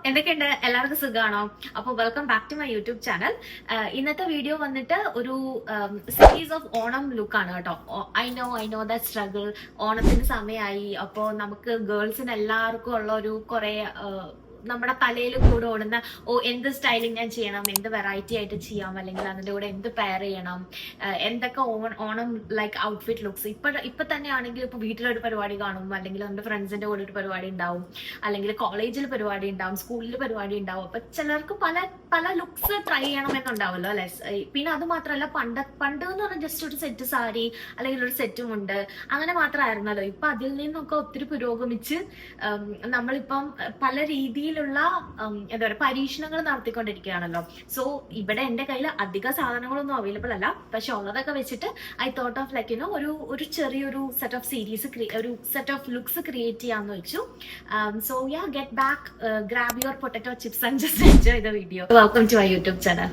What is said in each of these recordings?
എന്തൊക്കെയുണ്ട്? എല്ലാവർക്കും സുഖമാണോ? അപ്പോൾ welcome back to my YouTube channel. ഇന്നത്തെ വീഡിയോ വന്നിട്ട് ഒരു സീരീസ് ഓഫ് ഓണം ലുക്കാണ് കേട്ടോ. I know the struggle. ഓണത്തിന് സമയമായി. അപ്പോൾ നമുക്ക് ഗേൾസിന് എല്ലാവർക്കും ഉള്ള ഒരു കുറെ നമ്മുടെ തലയിൽ കൂടെ ഓടുന്ന എന്ത് സ്റ്റൈലിങ് ഞാൻ ചെയ്യണം, എന്ത് വെറൈറ്റി ആയിട്ട് ചെയ്യാം, അല്ലെങ്കിൽ അതിൻ്റെ കൂടെ എന്ത് പെയർ ചെയ്യണം, എന്തൊക്കെ ഓണം ലൈക്ക് ഔട്ട്ഫിറ്റ് ലുക്സ്. ഇപ്പൊ തന്നെ ആണെങ്കിൽ ഇപ്പൊ വീട്ടിലൊരു പരിപാടി കാണും, അല്ലെങ്കിൽ നമ്മുടെ ഫ്രണ്ട്സിന്റെ കൂടെ ഒരു പരിപാടി ഉണ്ടാവും, അല്ലെങ്കിൽ കോളേജിൽ പരിപാടി ഉണ്ടാവും, സ്കൂളിൽ പരിപാടി ഉണ്ടാവും. അപ്പൊ ചിലർക്ക് പല പല ലുക്സ് ട്രൈ ചെയ്യണമെന്നുണ്ടാവുമല്ലോ അല്ലെ. പിന്നെ അത് മാത്രമല്ല, പണ്ട് എന്ന് പറഞ്ഞാൽ ജസ്റ്റ് ഒരു സെറ്റ് സാരി അല്ലെങ്കിൽ ഒരു സെറ്റും ഉണ്ട്, അങ്ങനെ മാത്രമായിരുന്നല്ലോ. ഇപ്പൊ അതിൽ നിന്നൊക്കെ ഒത്തിരി പുരോഗമിച്ച് നമ്മളിപ്പം പല രീതിയിലുള്ള എന്താ പറയുക പരീക്ഷണങ്ങൾ നടത്തിക്കൊണ്ടിരിക്കുകയാണല്ലോ. സോ ഇവിടെ എന്റെ കയ്യിൽ അധിക സാധനങ്ങളൊന്നും അവൈലബിൾ അല്ല, പക്ഷെ ഉള്ളതൊക്കെ വെച്ചിട്ട് ഐ തോട്ട് ഓഫ് ലൈക്ക് ഒരു ചെറിയൊരു സെറ്റ് ഓഫ് സീരീസ്, ഒരു സെറ്റ് ഓഫ് ലുക്സ് ക്രിയേറ്റ് ചെയ്യാന്ന് വെച്ചു. So yeah, get back, grab your potato chips and just enjoy the video. Welcome to our YouTube channel.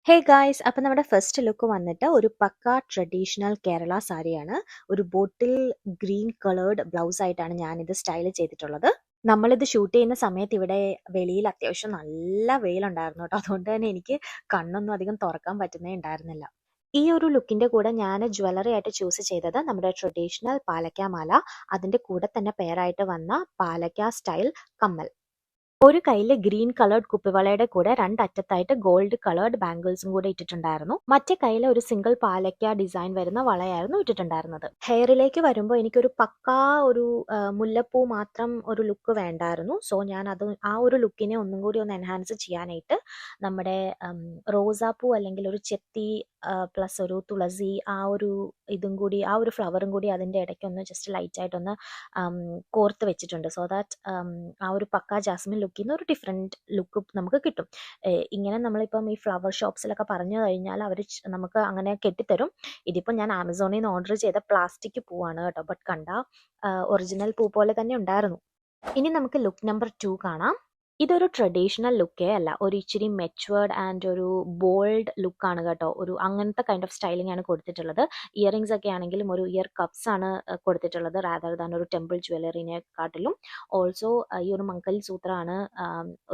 Hey guys, അപ്പം നമ്മുടെ first look വന്നിട്ട് ഒരു പക്ക traditional Kerala സാരിയാണ്. ഒരു ബോട്ടിൽ ഗ്രീൻ കളേർഡ് ബ്ലൗസ് ആയിട്ടാണ് ഞാനിത് സ്റ്റൈൽ ചെയ്തിട്ടുള്ളത്. നമ്മളിത് ഷൂട്ട് ചെയ്യുന്ന സമയത്ത് ഇവിടെ വെളിയിൽ അത്യാവശ്യം നല്ല വെയിലുണ്ടായിരുന്നു കേട്ടോ. അതുകൊണ്ട് തന്നെ എനിക്ക് കണ്ണൊന്നും അധികം തുറക്കാൻ പറ്റുന്നേ ഉണ്ടായിരുന്നില്ല. ഈ ഒരു ലുക്കിന്റെ കൂടെ ഞാൻ ജ്വല്ലറി ആയിട്ട് ചൂസ് ചെയ്തത് നമ്മുടെ ട്രഡീഷണൽ പാലക്ക മാല, അതിന്റെ കൂടെ തന്നെ പെയറായിട്ട് വന്ന പാലക്ക സ്റ്റൈൽ കമ്മൽ. ഒരു കയ്യിൽ ഗ്രീൻ കളേർഡ് കുപ്പിവളയുടെ കൂടെ രണ്ടറ്റത്തായിട്ട് ഗോൾഡ് കളേർഡ് ബാംഗിൾസും കൂടെ ഇട്ടിട്ടുണ്ടായിരുന്നു. മറ്റേ കയ്യിൽ ഒരു സിംഗിൾ പാലക്ക ഡിസൈൻ വരുന്ന വളയായിരുന്നു ഇട്ടിട്ടുണ്ടായിരുന്നത്. ഹെയറിലേക്ക് വരുമ്പോൾ എനിക്കൊരു പക്കാ ഒരു മുല്ലപ്പൂ മാത്രം ഒരു ലുക്ക് വേണ്ടായിരുന്നു. സോ ഞാൻ അത് ആ ഒരു ലുക്കിനെ ഒന്നും കൂടി ഒന്ന് എൻഹാൻസ് ചെയ്യാനായിട്ട് നമ്മുടെ റോസാപ്പൂ അല്ലെങ്കിൽ ഒരു ചെത്തി പ്ലസ് ഒരു തുളസി, ആ ഒരു ഇതും കൂടി, ആ ഒരു ഫ്ലവറും കൂടി അതിൻ്റെ ഇടയ്ക്ക് ഒന്ന് ജസ്റ്റ് ലൈറ്റായിട്ടൊന്ന് കോർത്ത് വെച്ചിട്ടുണ്ട്. സോ ദാറ്റ് ആ ഒരു പക്ക ജാസ്മിൻ ലുക്കിൽ നിന്ന് ഒരു ഡിഫറെൻറ്റ് ലുക്ക് നമുക്ക് കിട്ടും. ഇങ്ങനെ നമ്മളിപ്പം ഈ ഫ്ലവർ ഷോപ്സിലൊക്കെ പറഞ്ഞു കഴിഞ്ഞാൽ അവർ നമുക്ക് അങ്ങനെ കെട്ടിത്തരും. ഇതിപ്പോൾ ഞാൻ ആമസോണിൽ നിന്ന് ഓർഡർ ചെയ്ത പ്ലാസ്റ്റിക് പൂവാണ് കേട്ടോ. ബട്ട് കണ്ട ഒറിജിനൽ പൂ പോലെ തന്നെ ഉണ്ടായിരുന്നു. ഇനി നമുക്ക് ലുക്ക് നമ്പർ 2 കാണാം. ഇതൊരു ട്രഡീഷണൽ ലുക്കേ അല്ല, ഒരു ഇച്ചിരി മെച്ചുവേർഡ് ആൻഡ് ഒരു ബോൾഡ് ലുക്കാണ് കേട്ടോ. ഒരു അങ്ങനത്തെ കൈൻഡ് ഓഫ് സ്റ്റൈലിംഗ് ആണ് കൊടുത്തിട്ടുള്ളത്. ഇയറിങ്സ് ഒക്കെ ആണെങ്കിലും ഒരു ഇയർ കപ്സ് ആണ് കൊടുത്തിട്ടുള്ളത്, റാദർ ദാൻ ഒരു ടെമ്പിൾ ജ്വല്ലറിനെ കാട്ടിലും. ഓൾസോ ഈ ഒരു മംഗൽ സൂത്രമാണ്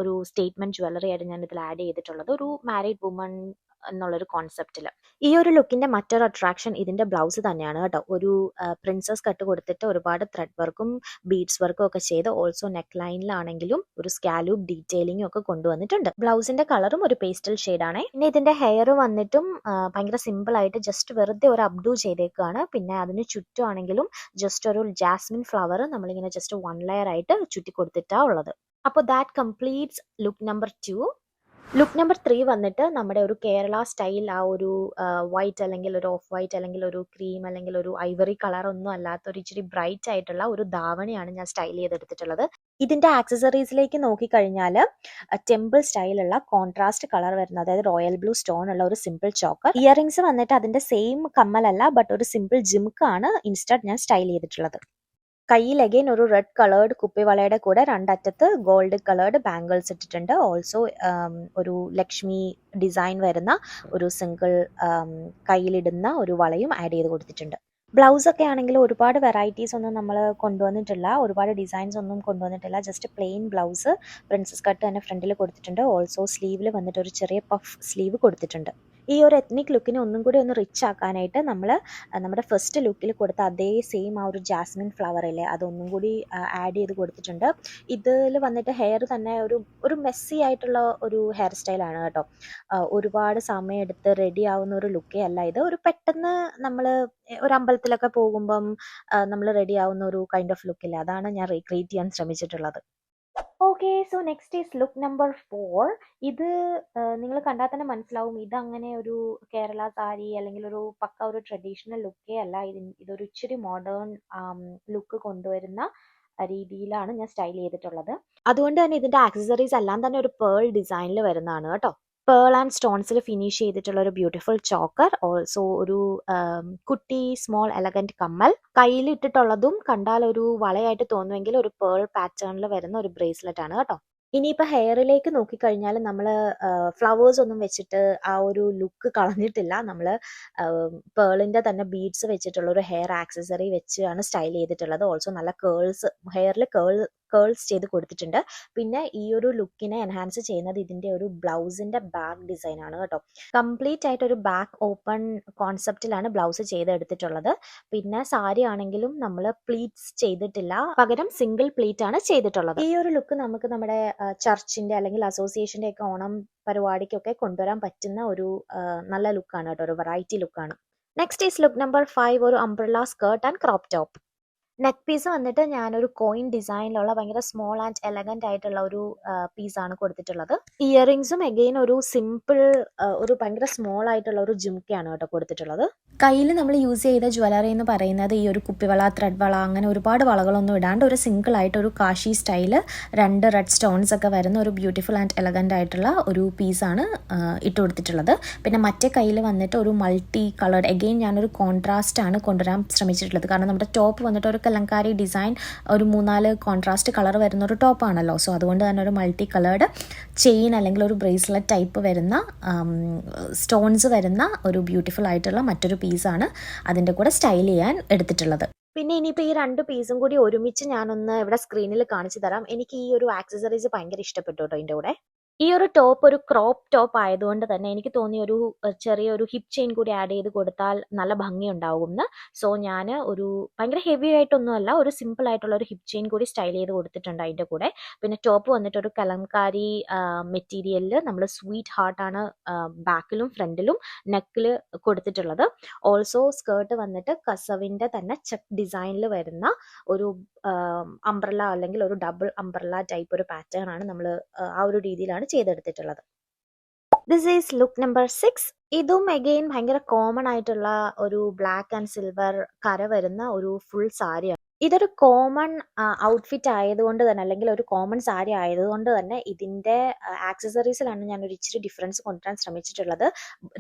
ഒരു സ്റ്റേറ്റ്മെന്റ് ജ്വല്ലറി ആയിട്ട് ഞാൻ ഇതിൽ ആഡ് ചെയ്തിട്ടുള്ളത്, ഒരു മാരീഡ് വുമൺ എന്നുള്ളൊരു കോൺസെപ്റ്റിൽ. ഈ ഒരു ലുക്കിന്റെ മറ്റൊരു അട്രാക്ഷൻ ഇതിന്റെ ബ്ലൗസ് തന്നെയാണ് കേട്ടോ. ഒരു പ്രിൻസസ് കട്ട് കൊടുത്തിട്ട് ഒരുപാട് ത്രെഡ് വർക്കും ബീഡ്സ് വർക്കും ഒക്കെ ചെയ്ത് ഓൾസോ നെക്ക് ലൈനിലാണെങ്കിലും ഒരു സ്കാലൂപ്പ് ഡീറ്റെയിലിംഗും ഒക്കെ കൊണ്ടുവന്നിട്ടുണ്ട്. ബ്ലൗസിന്റെ കളറും ഒരു പേസ്റ്റൽ ഷെയ്ഡാണ്. പിന്നെ ഇതിന്റെ ഹെയർ വന്നിട്ടും ഭയങ്കര സിമ്പിൾ ആയിട്ട് ജസ്റ്റ് വെറുതെ ഒരു അപ്ഡു ചെയ്തേക്കാണ്. പിന്നെ അതിന് ചുറ്റുമാണെങ്കിലും ജസ്റ്റ് ഒരു ജാസ്മിൻ ഫ്ലവർ നമ്മളിങ്ങനെ ജസ്റ്റ് 1 ലെയർ ആയിട്ട് ചുറ്റി കൊടുത്തിട്ടാ ഉള്ളത്. അപ്പോൾ that completes look number 2. Look number 3 വന്നിട്ട് നമ്മുടെ ഒരു കേരള സ്റ്റൈൽ, ആ ഒരു വൈറ്റ് അല്ലെങ്കിൽ ഒരു ഓഫ് വൈറ്റ് അല്ലെങ്കിൽ ഒരു ക്രീം അല്ലെങ്കിൽ ഒരു ഐവറി കളർ ഒന്നും അല്ലാത്ത ഒരു ഇച്ചിരി ബ്രൈറ്റ് ആയിട്ടുള്ള ഒരു ധാവണിയാണ് ഞാൻ സ്റ്റൈൽ ചെയ്തെടുത്തിട്ടുള്ളത്. ഇതിന്റെ ആക്സസറീസിലേക്ക് നോക്കിക്കഴിഞ്ഞാൽ ടെമ്പിൾ സ്റ്റൈലുള്ള കോൺട്രാസ്റ്റ് കളർ വരുന്ന, അതായത് റോയൽ ബ്ലൂ സ്റ്റോൺ ഉള്ള ഒരു സിമ്പിൾ ചോക്കർ. ഇയറിങ്സ് വന്നിട്ട് അതിന്റെ സെയിം കമ്മലല്ല, ബട്ട് ഒരു സിമ്പിൾ ജിംക്കാണ് ഇൻസ്റ്റഡ് ഞാൻ സ്റ്റൈൽ ചെയ്തിട്ടുള്ളത്. കയ്യിൽ അഗൈൻ ഒരു റെഡ് കളേർഡ് കുപ്പിവളയുടെ കൂടെ രണ്ടറ്റത്ത് ഗോൾഡ് കളേർഡ് ബാംഗിൾസ് ഇട്ടിട്ടുണ്ട്. ഓൾസോ ഒരു ലക്ഷ്മി ഡിസൈൻ വരുന്ന ഒരു സിംഗിൾ കയ്യിലിടുന്ന ഒരു വളയും ആഡ് ചെയ്ത് കൊടുത്തിട്ടുണ്ട്. ബ്ലൗസ് ഒക്കെ ആണെങ്കിൽ ഒരുപാട് വെറൈറ്റീസ് ഒന്നും നമ്മൾ കൊണ്ടുവന്നിട്ടില്ല, ഒരുപാട് ഡിസൈൻസ് ഒന്നും കൊണ്ടുവന്നിട്ടില്ല. Just plain blouse, princess cut തന്നെ ഫ്രണ്ടിൽ കൊടുത്തിട്ടുണ്ട്. ഓൾസോ സ്ലീവിൽ വന്നിട്ട് ഒരു ചെറിയ പഫ് സ്ലീവ് കൊടുത്തിട്ടുണ്ട്. ഈ ഒരു എത്നിക് ലുക്കിനെ ഒന്നും കൂടി ഒന്ന് റിച്ച് ആക്കാനായിട്ട് നമ്മൾ നമ്മുടെ ഫസ്റ്റ് ലുക്കിൽ കൊടുത്ത അതേ സെയിം ആ ഒരു ജാസ്മിൻ ഫ്ലവർ ഇല്ലേ അതൊന്നും കൂടി ആഡ് ചെയ്ത് കൊടുത്തിട്ടുണ്ട്. ഇതിൽ വന്നിട്ട് ഹെയർ തന്നെ ഒരു ഒരു മെസ്സി ആയിട്ടുള്ള ഒരു ഹെയർ സ്റ്റൈലാണ് കേട്ടോ. ഒരുപാട് സമയം എടുത്ത് റെഡി ആവുന്ന ഒരു ലുക്കേ അല്ല ഇത്. ഒരു പെട്ടെന്ന് നമ്മൾ ഒരു അമ്പലത്തിലൊക്കെ പോകുമ്പം നമ്മൾ റെഡി ആവുന്ന ഒരു കൈൻഡ് ഓഫ് ലുക്കില്ല, അതാണ് ഞാൻ റീക്രിയേറ്റ് ചെയ്യാൻ ശ്രമിച്ചിട്ടുള്ളത്. Okay, so next is look number 4. ഇത് നിങ്ങൾ കണ്ടാൽ തന്നെ മനസ്സിലാവും ഇതങ്ങനെ ഒരു കേരള സാരി അല്ലെങ്കിൽ ഒരു പക്ക ഒരു ട്രഡീഷണൽ ലുക്കേ അല്ല. ഇതൊരു ഇച്ചിരി മോഡേൺ ലുക്ക് കൊണ്ടുവരുന്ന രീതിയിലാണ് ഞാൻ സ്റ്റൈൽ ചെയ്തിട്ടുള്ളത്. അതുകൊണ്ട് തന്നെ ഇതിന്റെ ആക്സസറീസ് എല്ലാം തന്നെ ഒരു പേൾ ഡിസൈനിൽ വരുന്നതാണ് കേട്ടോ. പേൾ ആൻഡ് സ്റ്റോൺസിൽ ഫിനിഷ് ചെയ്തിട്ടുള്ള ഒരു ബ്യൂട്ടിഫുൾ ചോക്കർ, ഓൾസോ ഒരു കുട്ടി സ്മോൾ എലഗന്റ് കമ്മൽ, കയ്യിൽ ഇട്ടിട്ടുള്ളതും കണ്ടാൽ ഒരു വളയായിട്ട് തോന്നുമെങ്കിൽ ഒരു പേൾ പാറ്റേണിൽ വരുന്ന ഒരു ബ്രേസ്ലെറ്റ് ആണ് കേട്ടോ. ഇനിയിപ്പോൾ ഹെയറിലേക്ക് നോക്കിക്കഴിഞ്ഞാൽ നമ്മൾ ഫ്ലവേഴ്സ് ഒന്നും വെച്ചിട്ട് ആ ഒരു ലുക്ക് കളഞ്ഞിട്ടില്ല. നമ്മൾ പേളിൻ്റെ തന്നെ ബീഡ്സ് വെച്ചിട്ടുള്ള ഒരു ഹെയർ ആക്സസറി വെച്ചാണ് സ്റ്റൈൽ ചെയ്തിട്ടുള്ളത്. ഓൾസോ നല്ല ഹെയറിൽ കേൾസ് ചെയ്ത് കൊടുത്തിട്ടുണ്ട്. പിന്നെ ഈ ഒരു ലുക്കിനെ എൻഹാൻസ് ചെയ്യുന്നത് ഇതിൻ്റെ ഒരു ബ്ലൗസിൻ്റെ ബാക്ക് ഡിസൈൻ ആണ് കേട്ടോ. കംപ്ലീറ്റ് ആയിട്ട് ഒരു ബാക്ക് ഓപ്പൺ കോൺസെപ്റ്റിലാണ് ബ്ലൗസ് ചെയ്തെടുത്തിട്ടുള്ളത്. പിന്നെ സാരി ആണെങ്കിലും നമ്മൾ പ്ലീറ്റ്സ് ചെയ്തിട്ടില്ല, പകരം സിംഗിൾ പ്ലീറ്റ് ആണ് ചെയ്തിട്ടുള്ളത്. ഈ ഒരു ലുക്ക് നമുക്ക് നമ്മുടെ ചർച്ചിന്റെ അല്ലെങ്കിൽ അസോസിയേഷന്റെ ഒക്കെ ഓണം പരിപാടിക്കൊക്കെ കൊണ്ടുവരാൻ പറ്റുന്ന ഒരു നല്ല ലുക്കാണ് കേട്ടോ, ഒരു വെറൈറ്റി ലുക്കാണ്. നെക്സ്റ്റ് ഈസ് ലുക്ക് നമ്പർ 5, ഒരു umbrella skirt and crop top. Neck piece വന്നിട്ട് ഞാനൊരു കോയിൻ ഡിസൈനിലുള്ള ഭയങ്കര സ്മോൾ ആൻഡ് എലഗന്റ് ആയിട്ടുള്ള ഒരു പീസാണ് കൊടുത്തിട്ടുള്ളത്. ഇയറിങ്സും എഗെയിൻ ഒരു സിമ്പിൾ ഒരു ഭയങ്കര സ്മോൾ ആയിട്ടുള്ള ഒരു ജിംക്കയാണ് കേട്ടോ കൊടുത്തിട്ടുള്ളത്. കയ്യിൽ നമ്മൾ യൂസ് ചെയ്ത ജ്വല്ലറി എന്ന് പറയുന്നത് ഈ ഒരു കുപ്പിവള, ത്രെഡ് വള, അങ്ങനെ ഒരുപാട് വളകളൊന്നും ഇടാണ്ട് ഒരു സിംഗിൾ ആയിട്ട് ഒരു കാശി സ്റ്റൈല് 2 റെഡ് സ്റ്റോൺസ് ഒക്കെ വരുന്ന ഒരു ബ്യൂട്ടിഫുൾ ആൻഡ് എലഗന്റ് ആയിട്ടുള്ള ഒരു പീസാണ് ഇട്ട് കൊടുത്തിട്ടുള്ളത്. പിന്നെ മറ്റേ കയ്യിൽ വന്നിട്ട് ഒരു മൾട്ടി കളേർഡ്, എഗെയിൻ ഞാനൊരു കോൺട്രാസ്റ്റ് ആണ് കൊണ്ടുവരാൻ ശ്രമിച്ചിട്ടുള്ളത്. കാരണം നമ്മുടെ ടോപ്പ് വന്നിട്ട് ഒരു കലങ്കാരി ഡിസൈൻ, ഒരു 3-4 കോൺട്രാസ്റ്റ് കളർ വരുന്ന ഒരു ടോപ്പാണല്ലോ. സോ അതുകൊണ്ട് തന്നെ ഒരു മൾട്ടി കളേർഡ് ചെയിൻ അല്ലെങ്കിൽ ഒരു ബ്രേസ്ലെറ്റ് ടൈപ്പ് വരുന്ന സ്റ്റോൺസ് വരുന്ന ഒരു ബ്യൂട്ടിഫുൾ ആയിട്ടുള്ള മറ്റൊരു പീസാണ് അതിൻ്റെ കൂടെ സ്റ്റൈൽ ചെയ്യാൻ എടുത്തിട്ടുള്ളത്. പിന്നെ ഇനിയിപ്പോൾ ഈ 2 പീസും കൂടി ഒരുമിച്ച് ഞാനൊന്ന് ഇവിടെ സ്ക്രീനിൽ കാണിച്ചു തരാം. എനിക്ക് ഈ ഒരു ആക്സസറീസ് ഭയങ്കര ഇഷ്ടപ്പെട്ടു കേട്ടോ. ഇതിൻ്റെ കൂടെ ഈ ഒരു ടോപ്പ് ഒരു ക്രോപ്പ് ടോപ്പ് ആയതുകൊണ്ട് തന്നെ എനിക്ക് തോന്നിയ ഒരു ചെറിയൊരു ഹിപ്പ് ചെയിൻ കൂടി ആഡ് ചെയ്ത് കൊടുത്താൽ നല്ല ഭംഗി ഉണ്ടാവും എന്ന്. സോ ഞാൻ ഒരു ഭയങ്കര ഹെവി ആയിട്ടൊന്നുമല്ല, ഒരു സിമ്പിൾ ആയിട്ടുള്ള ഒരു ഹിപ്പ് ചെയിൻ കൂടി സ്റ്റൈൽ ചെയ്ത് കൊടുത്തിട്ടുണ്ട് അതിൻ്റെ കൂടെ. പിന്നെ ടോപ്പ് വന്നിട്ട് ഒരു കലംകാരി മെറ്റീരിയലിൽ നമ്മൾ സ്വീറ്റ് ഹാർട്ടാണ് ബാക്കിലും ഫ്രണ്ടിലും നെക്കിൽ കൊടുത്തിട്ടുള്ളത്. ഓൾസോ സ്കേർട്ട് വന്നിട്ട് കസവിൻ്റെ തന്നെ ചെക്ക് ഡിസൈനിൽ വരുന്ന ഒരു അംബ്രല്ല അല്ലെങ്കിൽ ഒരു ഡബിൾ അംബ്രല്ല ടൈപ്പ് ഒരു പാറ്റേൺ ആണ് നമ്മൾ ആ ഒരു രീതിയിലാണ് ചെയ്തെടുത്തിട്ടുള്ളത്. This is look number 6. ഇതും അഗെയിൻ ഭയങ്കര കോമൺ ആയിട്ടുള്ള ഒരു ബ്ലാക്ക് ആൻഡ് സിൽവർ കര വരുന്ന ഒരു ഫുൾ സാരിയാണ്. ഇതൊരു കോമൺ ഔട്ട്ഫിറ്റ് ആയതുകൊണ്ട് തന്നെ, അല്ലെങ്കിൽ ഒരു കോമൺ സാരി ആയതുകൊണ്ട് തന്നെ ഇതിൻ്റെ ആക്സസറീസിലാണ് ഞാനൊരു ഇച്ചിരി ഡിഫറൻസ് കൊണ്ടുവരാൻ ശ്രമിച്ചിട്ടുള്ളത്.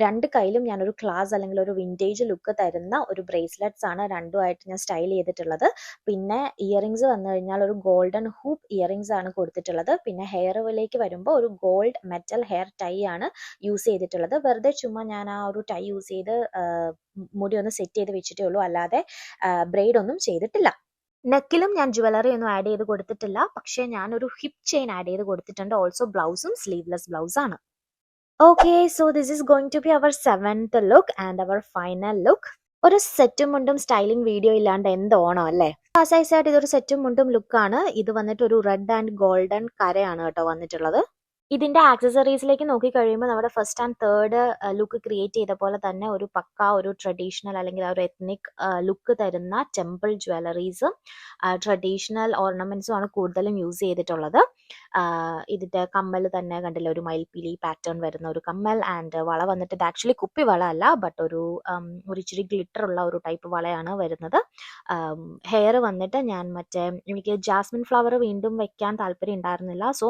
2 കയ്യിലും ഞാനൊരു ക്ലാസ് അല്ലെങ്കിൽ ഒരു വിൻറ്റേജ് ലുക്ക് തരുന്ന ഒരു ബ്രേസ്ലെറ്റ്സ് ആണ് രണ്ടുമായിട്ട് ഞാൻ സ്റ്റൈൽ ചെയ്തിട്ടുള്ളത്. പിന്നെ ഇയറിങ്സ് വന്നു കഴിഞ്ഞാൽ ഒരു ഗോൾഡൻ ഹൂപ്പ് ഇയറിങ്സ് ആണ് കൊടുത്തിട്ടുള്ളത്. പിന്നെ ഹെയറിലേക്ക് വരുമ്പോൾ ഒരു ഗോൾഡ് മെറ്റൽ ഹെയർ ടൈ ആണ് യൂസ് ചെയ്തിട്ടുള്ളത്. വെറുതെ ചുമ്മാ ഞാൻ ആ ഒരു ടൈ യൂസ് ചെയ്ത് മുടി ഒന്ന് സെറ്റ് ചെയ്ത് വെച്ചിട്ടേ ഉള്ളൂ, അല്ലാതെ ബ്രെയ്ഡ് ഒന്നും ചെയ്തിട്ടില്ല. നെക്കിലും ഞാൻ ജ്വല്ലറി ഒന്നും ആഡ് ചെയ്ത് കൊടുത്തിട്ടില്ല, പക്ഷേ ഞാനൊരു ഹിപ്പ് ചെയിൻ ആഡ് ചെയ്ത് കൊടുത്തിട്ടുണ്ട്. ഓൾസോ ബ്ലൗസും സ്ലീവ്ലെസ് ബ്ലൗസ് ആണ്. Okay, so this is going to be our 7th look and our final look. ഒരു സെറ്റും മുണ്ടും സ്റ്റൈലിംഗ് വീഡിയോ ഇല്ലാണ്ട് എന്തോണം അല്ലേ. ആയിട്ട് ഇതൊരു സെറ്റും മുണ്ടും ലുക്കാണ്. ഇത് വന്നിട്ട് ഒരു റെഡ് ആൻഡ് ഗോൾഡൻ കരയാണ് കേട്ടോ വന്നിട്ടുള്ളത്. ഇതിന്റെ ആക്സസറീസിലേക്ക് നോക്കിക്കഴിയുമ്പോൾ നമ്മുടെ first and third look create ചെയ്ത പോലെ തന്നെ ഒരു പക്ക ഒരു ട്രഡീഷണൽ അല്ലെങ്കിൽ ഒരു എത്നിക് ലുക്ക് തരുന്ന ടെമ്പിൾ ജ്വല്ലറീസും ട്രഡീഷണൽ ഓർണമെന്റ്സും ആണ് കൂടുതലും യൂസ് ചെയ്തിട്ടുള്ളത്. ഇതിന്റെ കമ്മൽ തന്നെ കണ്ടില്ല, ഒരു മയിൽപ്പീലി പാറ്റേൺ വരുന്ന ഒരു കമ്മൽ. ആൻഡ് വള വന്നിട്ട് ഇത് ആക്ച്വലി കുപ്പി വള അല്ല, ബട്ട് ഒരു ഇച്ചിരി ഗ്ലിറ്റർ ഉള്ള ഒരു ടൈപ്പ് വളയാണ് വരുന്നത്. ഹെയർ വന്നിട്ട് ഞാൻ എനിക്ക് ജാസ്മിൻ ഫ്ലവർ വീണ്ടും വെക്കാൻ താല്പര്യം ഉണ്ടായിരുന്നില്ല. സോ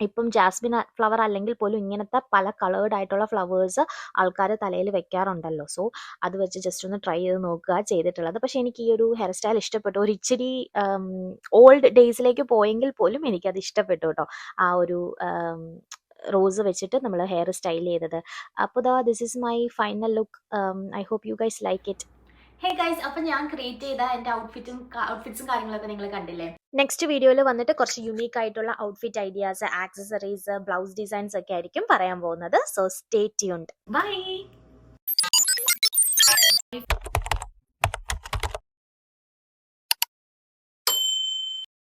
ഇപ്പം ജാസ്മിൻ ഫ്ലവർ അല്ലെങ്കിൽ പോലും ഇങ്ങനത്തെ പല കളേർഡ് ആയിട്ടുള്ള ഫ്ലവേഴ്സ് ആൾക്കാർ തലയിൽ വെക്കാറുണ്ടല്ലോ. സോ അത് വെച്ച് ജസ്റ്റ് ഒന്ന് ട്രൈ ചെയ്ത് നോക്കുക ചെയ്തിട്ടുള്ളത്. പക്ഷെ എനിക്ക് ഈ ഒരു ഹെയർ സ്റ്റൈൽ ഇഷ്ടപ്പെട്ടു. ഒരു ഇച്ചിരി ഓൾഡ് ഡേയ്സിലേക്ക് പോയെങ്കിൽ പോലും എനിക്കത് ഇഷ്ടപ്പെട്ടു കേട്ടോ, ആ ഒരു റോസ് വെച്ചിട്ട് നമ്മൾ ഹെയർ സ്റ്റൈൽ ചെയ്തത്. അപ്പോൾ this is my final look. I hope you guys like it. Hey guys, അപ്പൊ ഞാൻ ക്രിയേറ്റ് ചെയ്ത എന്റെ ഔട്ട്ഫിറ്റ്സും കാര്യങ്ങളൊക്കെ നിങ്ങൾ കണ്ടില്ലേ? നെക്സ്റ്റ് വീഡിയോയിൽ വന്നിട്ട് കുറച്ച് യുണീക്ക് ആയിട്ടുള്ള outfit ideas, accessories, blouse designs ഒക്കെ ആയിരിക്കും പറയാൻ പോകുന്നത്. So stay tuned. ബൈ.